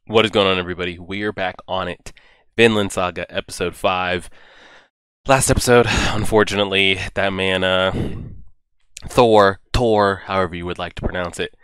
What is going on, everybody? We're back on it. Vinland Saga, episode 5. Last episode, unfortunately, that man, Tor, however you would like to pronounce it,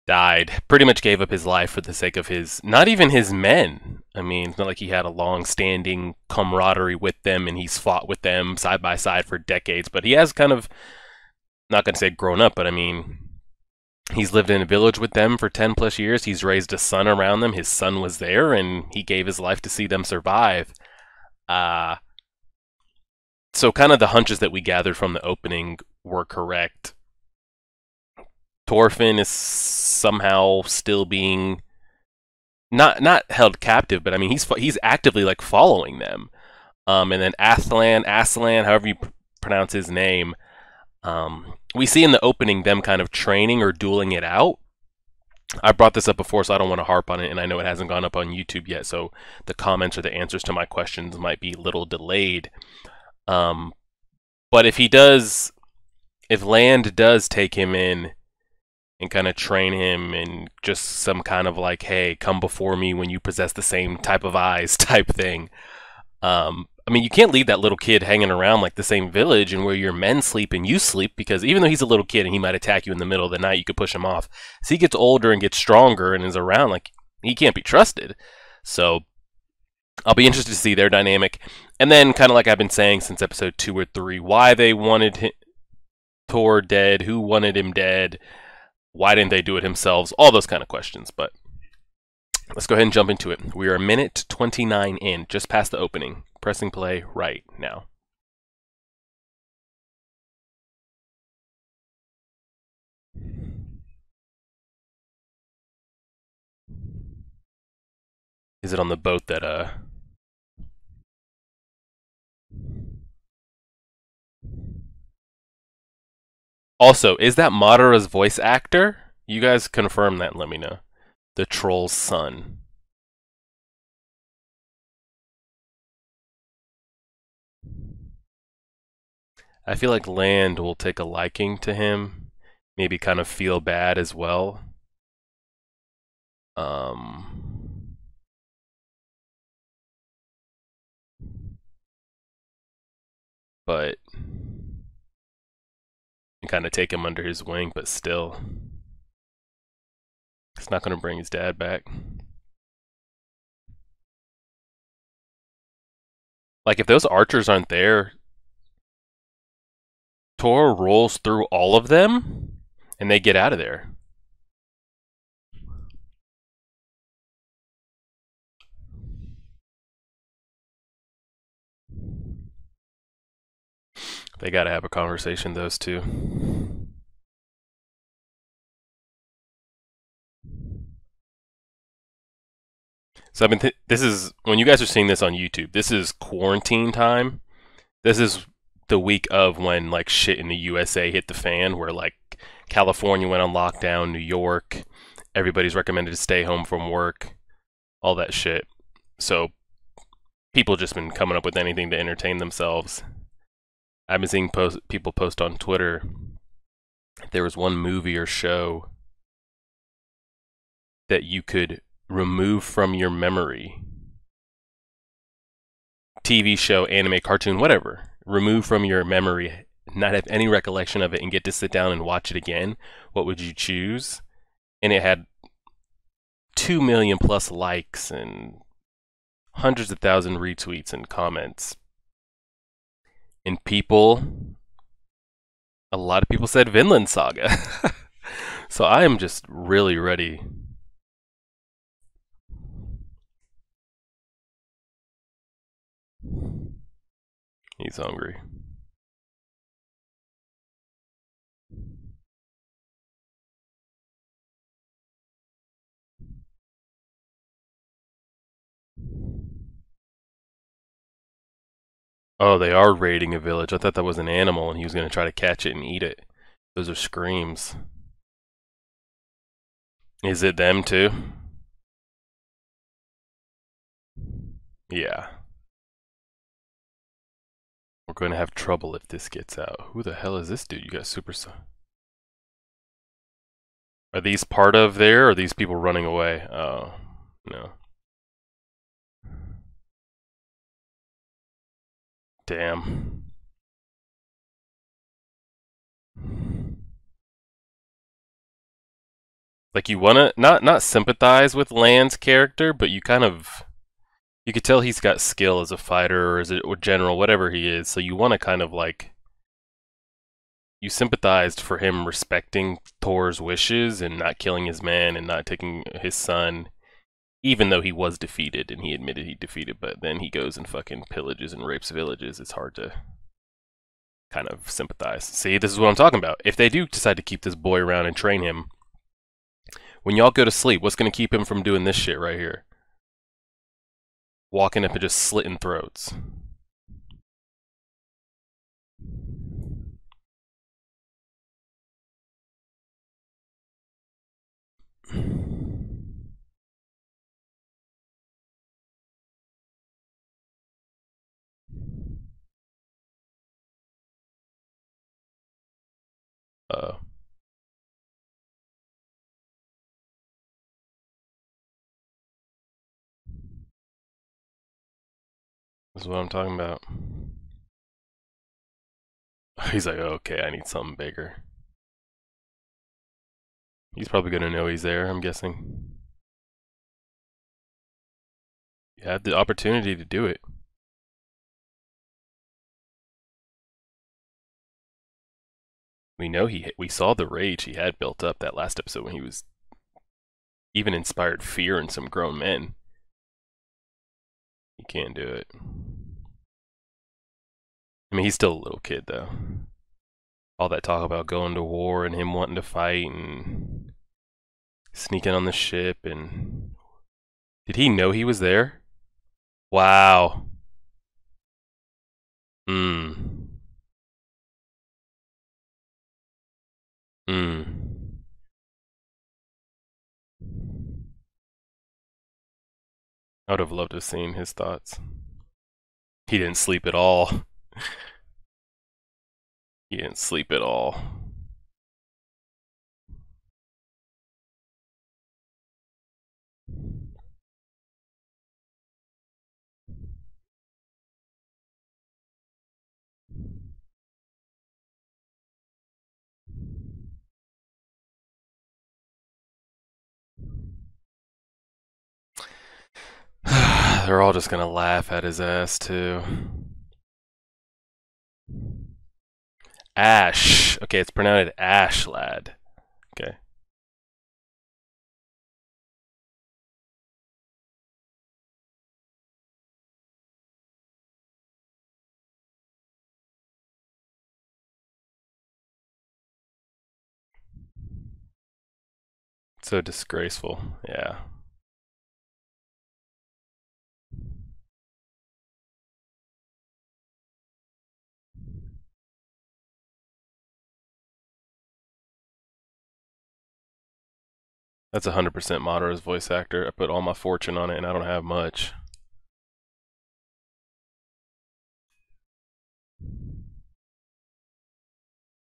died. Pretty much gave up his life for the sake of not even his men. I mean, it's not like he had a long-standing camaraderie with them and he's fought with them side by side for decades, but he has kind of, not going to say grown up, but I mean, he's lived in a village with them for 10 plus years. He's raised a son around them. His son was there, and he gave his life to see them survive. Uh, so kind of the hunches that we gathered from the opening were correct. Thorfinn is somehow still being not held captive, but I mean he's actively like following them. And then Aslan, however you pronounce his name, we see in the opening them kind of training or dueling it out. I brought this up before, so I don't want to harp on it, and I know it hasn't gone up on YouTube yet, so the comments or the answers to my questions might be a little delayed. But if Land does take him in and kind of train him and just some kind of like, hey, come before me when you possess the same type of eyes type thing, I mean, you can't leave that little kid hanging around like the same village and where your men sleep and you sleep, because even though he's a little kid and he might attack you in the middle of the night, you could push him off. As he gets older and gets stronger and is around, like, he can't be trusted. So I'll be interested to see their dynamic. And then, kind of like I've been saying since episode 2 or 3, why they wanted Thor dead, who wanted him dead, why didn't they do it themselves, all those kind of questions. But let's go ahead and jump into it. We are a minute 29 in, just past the opening. Pressing play right now. Is it on the boat that, Also, is that Madara's voice actor? You guys confirm that and let me know. The troll's son. I feel like Land will take a liking to him, maybe kind of feel bad as well. But kind of take him under his wing, but still, it's not going to bring his dad back. Like, if those archers aren't there, Tor rolls through all of them, and they get out of there. They gotta have a conversation, those two. So this is, when you guys are seeing this on YouTube, this is quarantine time. This is the week of when like shit in the USA hit the fan, where like California went on lockdown, New York, everybody's recommended to stay home from work, all that shit. So people just been coming up with anything to entertain themselves. I've been seeing people post on Twitter. There was one movie or show that you could remove from your memory. TV show, anime, cartoon, whatever. Remove from your memory, not have any recollection of it, and get to sit down and watch it again. What would you choose? And it had 2 million plus likes and hundreds of thousands retweets and comments. And a lot of people said Vinland Saga. So I am just really ready. He's hungry. Oh, they are raiding a village. I thought that was an animal and he was going to try to catch it and eat it. Those are screams. Is it them too? Yeah. We're going to have trouble if this gets out. Who the hell is this dude? You got super... Are these part of there, or are these people running away? Oh, no. Damn. Like you wanna not sympathize with Land's character, but you kind of you could tell he's got skill as a fighter or as a or general, whatever he is. So you want to kind of like you sympathized for him respecting Thor's wishes and not killing his man and not taking his son, even though he was defeated and he admitted he defeated. But then he goes and fucking pillages and rapes villages. It's hard to kind of sympathize. See, this is what I'm talking about. If they do decide to keep this boy around and train him, when y'all go to sleep, what's going to keep him from doing this shit right here? Walking up and just slitting throats. Uh, this is what I'm talking about. He's like, okay, I need something bigger. He's probably gonna know he's there, I'm guessing. You had the opportunity to do it. We know we saw the rage he had built up that last episode when he was even inspired fear in some grown men. He can't do it. I mean, he's still a little kid though. All that talk about going to war and him wanting to fight and sneaking on the ship and did he know he was there? Wow. Hmm. Hmm. I would have loved to have seen his thoughts. He didn't sleep at all. He didn't sleep at all. They're all just gonna laugh at his ass too. Ash. Okay, it's pronounced Ash, lad. Okay. So disgraceful. Yeah. That's 100% Madara's voice actor. I put all my fortune on it and I don't have much.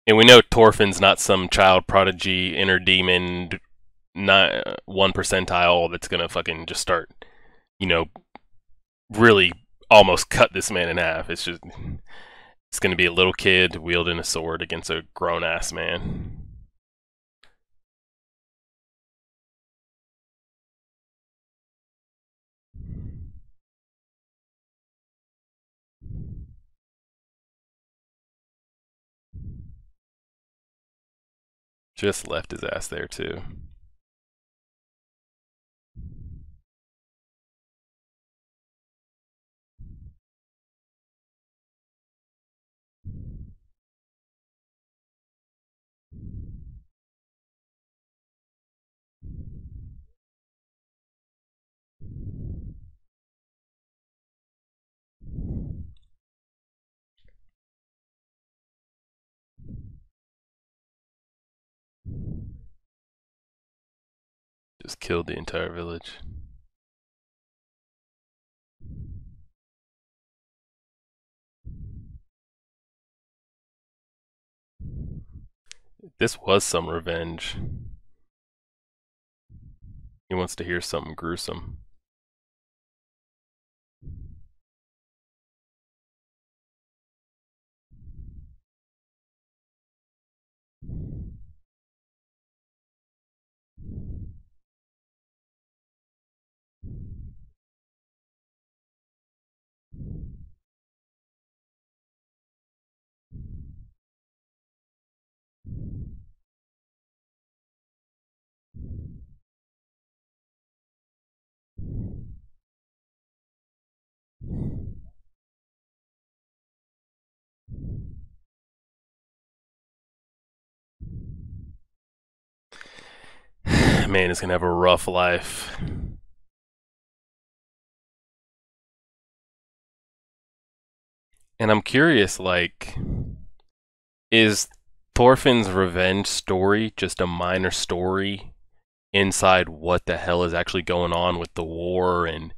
And we know Torfin's not some child prodigy, inner demon, not 1 percentile that's gonna fucking just start, you know, really almost cut this man in half. It's just, it's gonna be a little kid wielding a sword against a grown ass man. Just left his ass there too. Just killed the entire village. This was some revenge. He wants to hear something gruesome. Man is gonna have a rough life. And I'm curious, like, is Thorfinn's revenge story just a minor story inside what the hell is actually going on with the war, and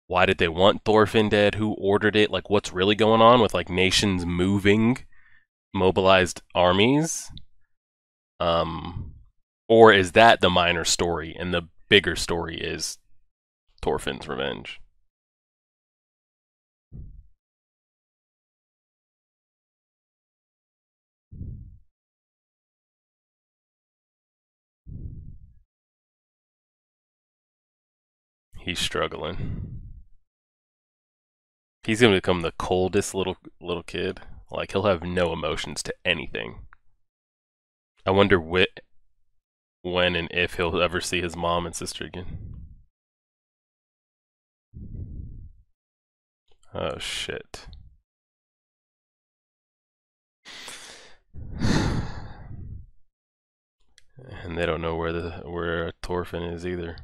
why did they want Thorfinn dead? Who ordered it? Like, what's really going on with like nations moving, mobilized armies? Um, or is that the minor story, and the bigger story is Thorfinn's revenge? He's struggling. He's gonna become the coldest little kid. Like, he'll have no emotions to anything. I wonder when and if he'll ever see his mom and sister again. Oh shit. And they don't know where Thorfinn is either.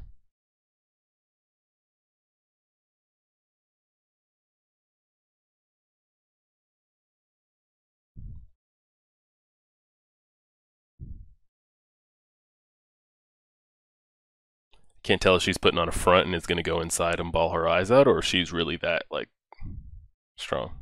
Can't tell if she's putting on a front and is gonna go inside and bawl her eyes out, or if she's really that like strong.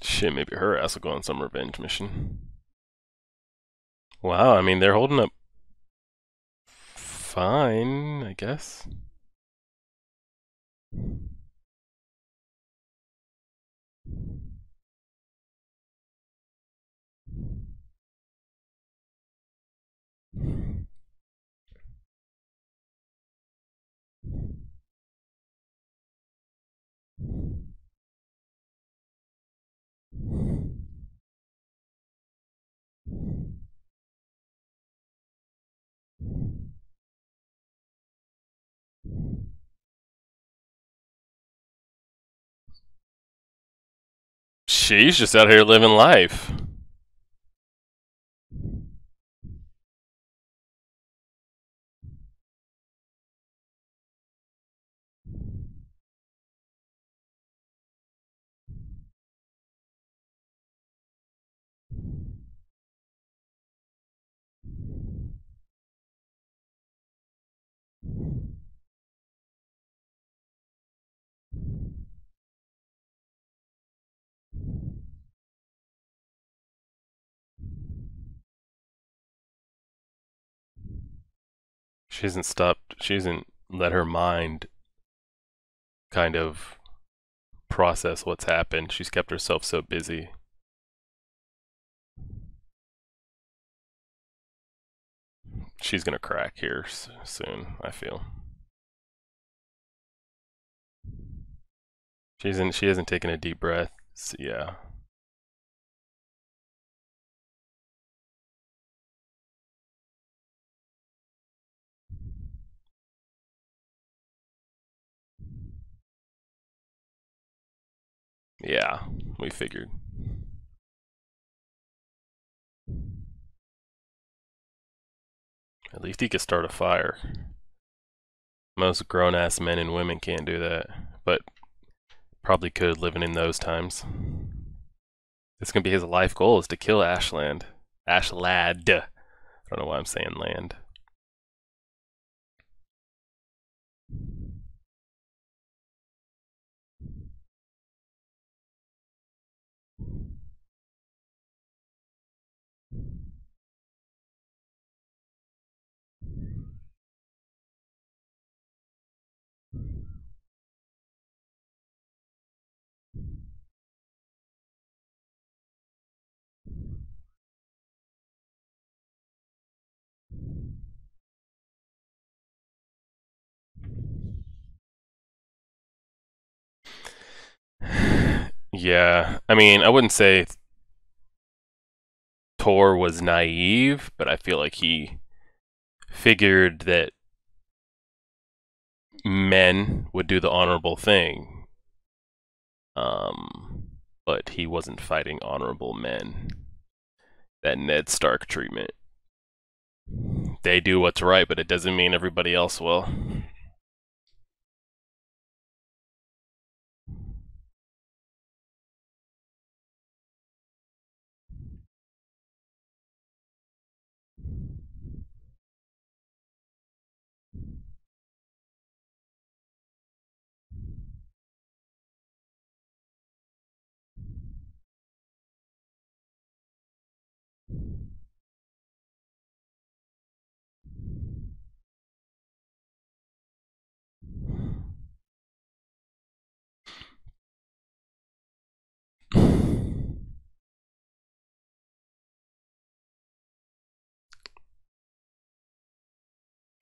Shit, maybe her ass will go on some revenge mission. Wow, I mean they're holding up fine, I guess. She's just out here living life. She hasn't stopped. She hasn't let her mind kind of process what's happened. She's kept herself so busy. She's gonna crack here soon, I feel. She hasn't taken a deep breath. So yeah. Yeah, we figured. At least he could start a fire. Most grown-ass men and women can't do that, but probably could living in those times. It's gonna be his life goal is to kill Ashland. Ashlad. I don't know why I'm saying land. Yeah, I mean, I wouldn't say Thor was naive, but I feel like he figured that men would do the honorable thing. But he wasn't fighting honorable men. That Ned Stark treatment. They do what's right, but it doesn't mean everybody else will.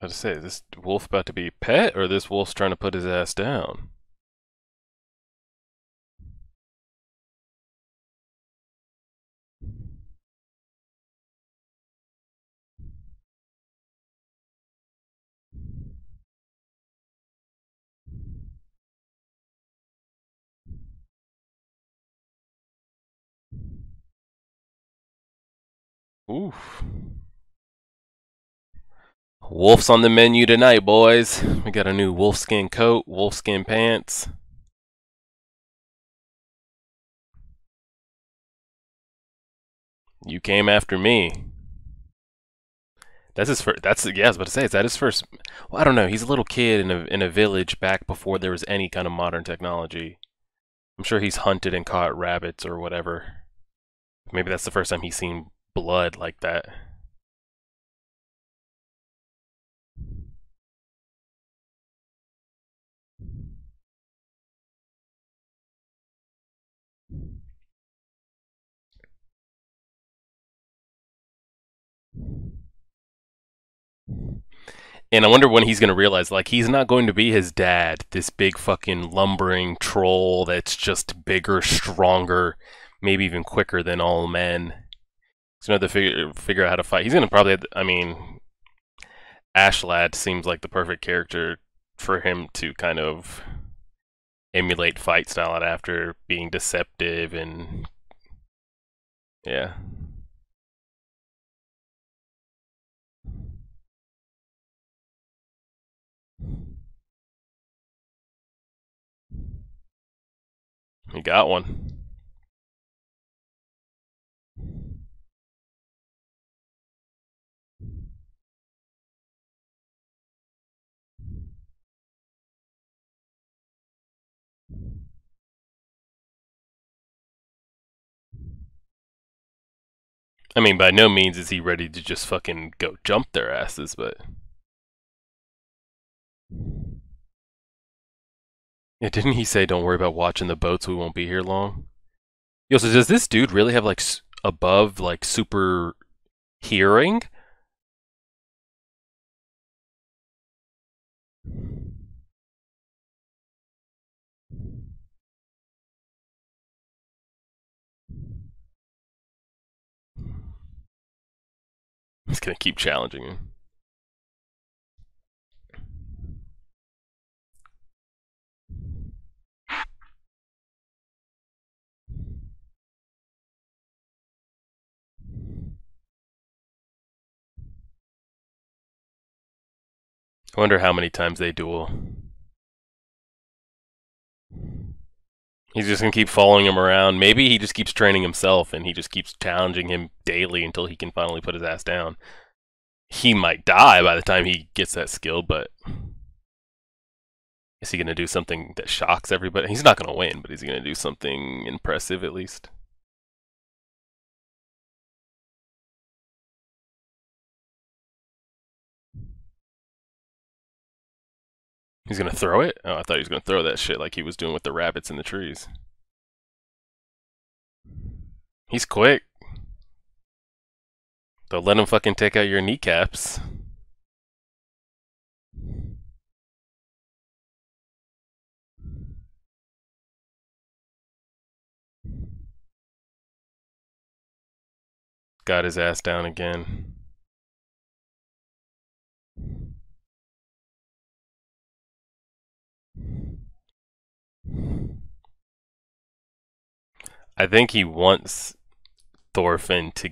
I was to say, is this wolf about to be pet, or this wolf's trying to put his ass down? Oof. Wolf's on the menu tonight, boys. We got a new wolfskin coat, wolfskin pants. You came after me. That's his first. That's yeah. I was about to say, is that his first? Well, I don't know. He's a little kid in a village back before there was any kind of modern technology. I'm sure he's hunted and caught rabbits or whatever. Maybe that's the first time he's seen blood like that. And I wonder when he's gonna realize, like, he's not going to be his dad, this big fucking lumbering troll that's just bigger, stronger, maybe even quicker than all men. He's gonna have to figure out how to fight. He's gonna probably, I mean, Ashlad seems like the perfect character for him to kind of emulate fight style after being deceptive and yeah. He got one. I mean, by no means is he ready to just fucking go jump their asses, but yeah, didn't he say don't worry about watching the boats, we won't be here long? Yo, so does this dude really have like above like super hearing? He's gonna keep challenging him. I wonder how many times they duel. He's just gonna keep following him around. Maybe he just keeps training himself and he just keeps challenging him daily until he can finally put his ass down. He might die by the time he gets that skill, but is he gonna do something that shocks everybody? He's not gonna win, but is he gonna do something impressive at least? He's gonna throw it? Oh, I thought he was gonna throw that shit like he was doing with the rabbits in the trees. He's quick. They'll let him fucking take out your kneecaps. Got his ass down again. I think he wants Thorfinn to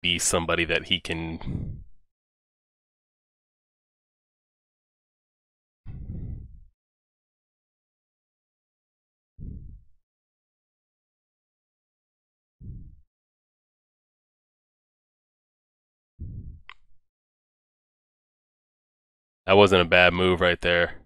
be somebody that he can. That wasn't a bad move right there.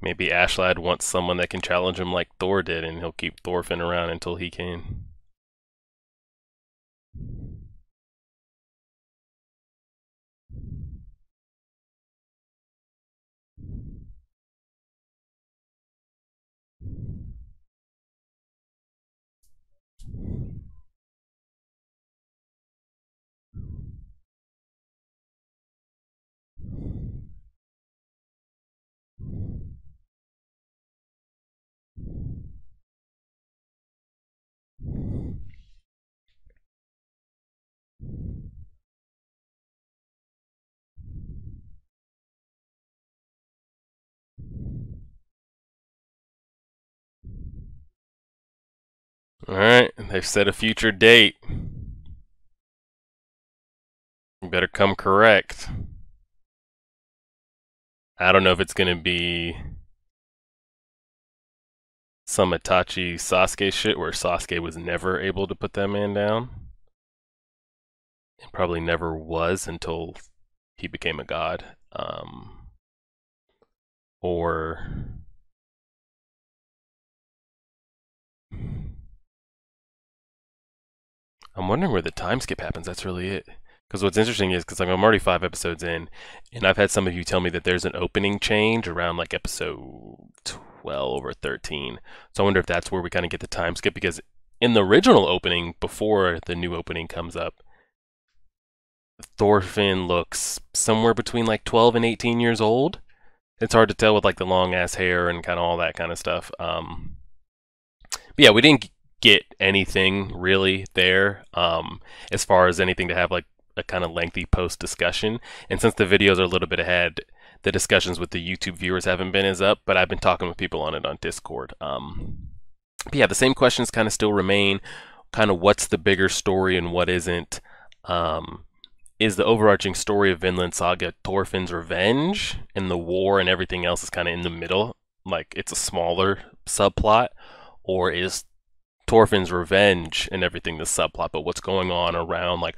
Maybe Ashlad wants someone that can challenge him like Thor did, and he'll keep Thorfinn around until he can. Alright, they've set a future date. You better come correct. I don't know if it's gonna be some Itachi Sasuke shit where Sasuke was never able to put that man down. It probably never was until he became a god. Or I'm wondering where the time skip happens. That's really it. Because what's interesting is because like, I'm already 5 episodes in, and I've had some of you tell me that there's an opening change around like episode 12 or 13. So I wonder if that's where we kind of get the time skip because in the original opening, before the new opening comes up, Thorfinn looks somewhere between like 12 and 18 years old. It's hard to tell with like the long ass hair and kind of all that kind of stuff. But yeah, we didn't get anything really there as far as anything to have like a kind of lengthy post discussion. And since the videos are a little bit ahead, the discussions with the YouTube viewers haven't been as up, but I've been talking with people on it on Discord. But yeah, the same questions kind of still remain. Kind of what's the bigger story and what isn't? Is the overarching story of Vinland Saga Thorfinn's revenge, and the war and everything else is kind of in the middle, like it's a smaller subplot, or is Thorfinn's revenge and everything the subplot, but what's going on around, like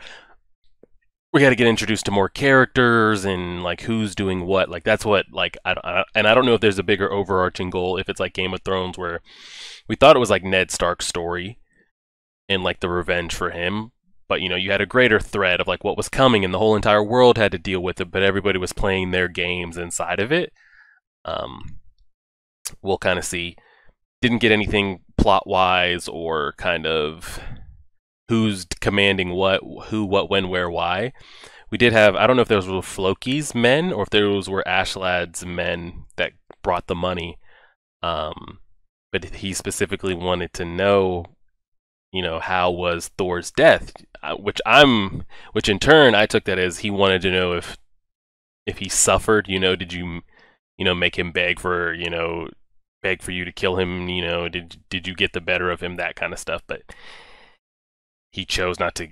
we got to get introduced to more characters and like who's doing what, like that's what like and I don't know if there's a bigger overarching goal if it's like Game of Thrones where we thought it was like Ned Stark's story and like the revenge for him, but you know you had a greater thread of like what was coming and the whole entire world had to deal with it, but everybody was playing their games inside of it. um we'll kind of see. Didn't get anything plot wise or kind of who's commanding what, who, what, when, where, why. We did have, I don't know if those were Floki's men or if those were Ashlad's men that brought the money. But he specifically wanted to know, you know, how was Thor's death, which in turn I took that as he wanted to know if he suffered. You know, did you, you know, make him beg for, you know, beg for you to kill him, you know, did you get the better of him, that kind of stuff. But he chose not to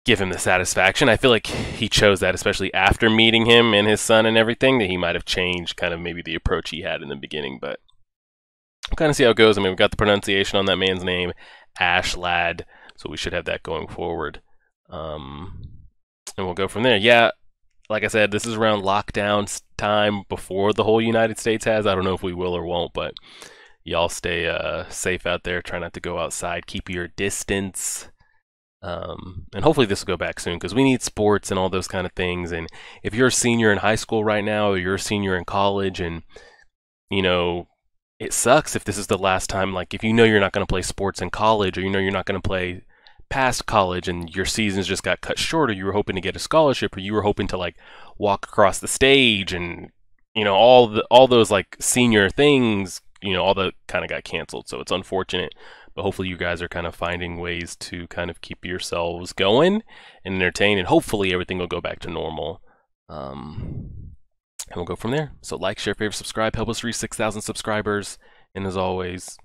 give him the satisfaction. I feel like he chose that, especially after meeting him and his son and everything, that he might have changed kind of maybe the approach he had in the beginning. But we'll kind of see how it goes. I mean, we've got the pronunciation on that man's name, Ashlad, so we should have that going forward. And we'll go from there. Yeah, like I said, this is around lockdown time before the whole United States has. I don't know if we will or won't, but y'all stay safe out there. Try not to go outside. Keep your distance. And hopefully this will go back soon, because we need sports and all those kind of things. And if you're a senior in high school right now, or you're a senior in college, and you know, it sucks if this is the last time. Like, if you know you're not going to play sports in college, or you know you're not going to play past college, and your seasons just got cut short, or you were hoping to get a scholarship, or you were hoping to like walk across the stage, and you know, all those like senior things, you know, all that kind of got canceled. So it's unfortunate, but hopefully you guys are kind of finding ways to kind of keep yourselves going and entertained, and hopefully everything will go back to normal. And we'll go from there. So like, share, favorite, subscribe, help us reach 6,000 subscribers, and as always,